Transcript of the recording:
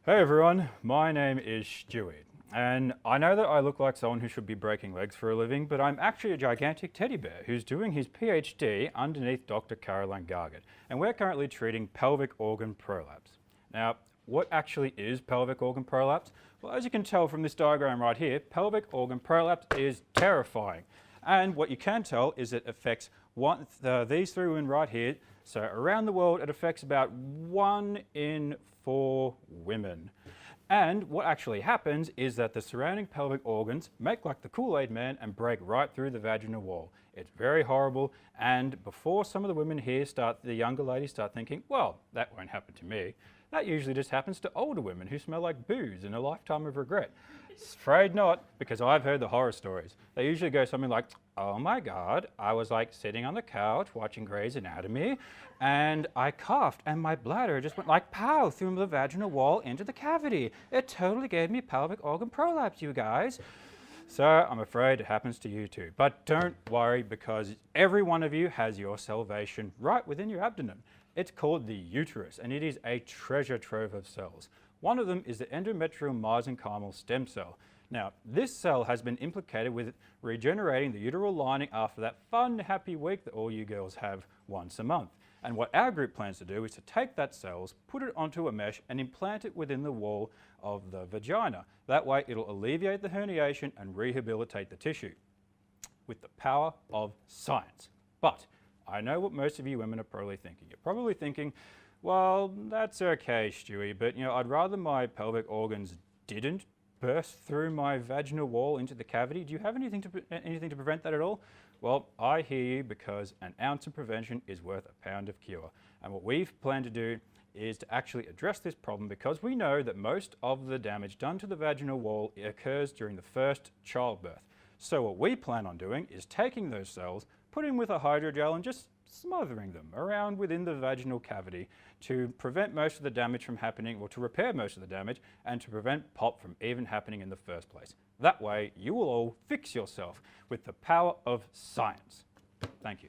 Hey everyone, my name is Stuart, and I know that I look like someone who should be breaking legs for a living, but I'm actually a gigantic teddy bear who's doing his PhD underneath Dr. Caroline Gargett, and we're currently treating pelvic organ prolapse. Now, what actually is pelvic organ prolapse? Well, as you can tell from this diagram right here, pelvic organ prolapse is terrifying. And what you can tell is it affects these three women right here. So around the world, it affects about 1 in 4 women. And what actually happens is that the surrounding pelvic organs make like the Kool-Aid man and break right through the vaginal wall. It's very horrible. And before some of the women here the younger ladies start thinking, well, that won't happen to me. That usually just happens to older women who smell like booze and a lifetime of regret. Afraid not, because I've heard the horror stories. They usually go something like, oh my God, I was like sitting on the couch watching Grey's Anatomy and I coughed and my bladder just went like pow through the vaginal wall into the cavity. It totally gave me pelvic organ prolapse, you guys. So I'm afraid it happens to you too. But don't worry, because every one of you has your salvation right within your abdomen. It's called the uterus, and it is a treasure trove of cells. One of them is the endometrial mesenchymal stem cell. Now, this cell has been implicated with regenerating the uteral lining after that fun, happy week that all you girls have once a month. And what our group plans to do is to take that cells, put it onto a mesh and implant it within the wall of the vagina. That way it'll alleviate the herniation and rehabilitate the tissue with the power of science. But I know what most of you women are probably thinking. You're probably thinking, well, that's okay, Stewie, but I'd rather my pelvic organs didn't burst through my vaginal wall into the cavity. Do you have anything to prevent that at all? Well, I hear you, because an ounce of prevention is worth a pound of cure. And what we've planned to do is to actually address this problem, because we know that most of the damage done to the vaginal wall occurs during the first childbirth. So what we plan on doing is taking those cells, putting with a hydrogel and just smothering them around within the vaginal cavity to prevent most of the damage from happening, or to repair most of the damage, and to prevent POP from even happening in the first place. That way, you will all fix yourself with the power of science. Thank you.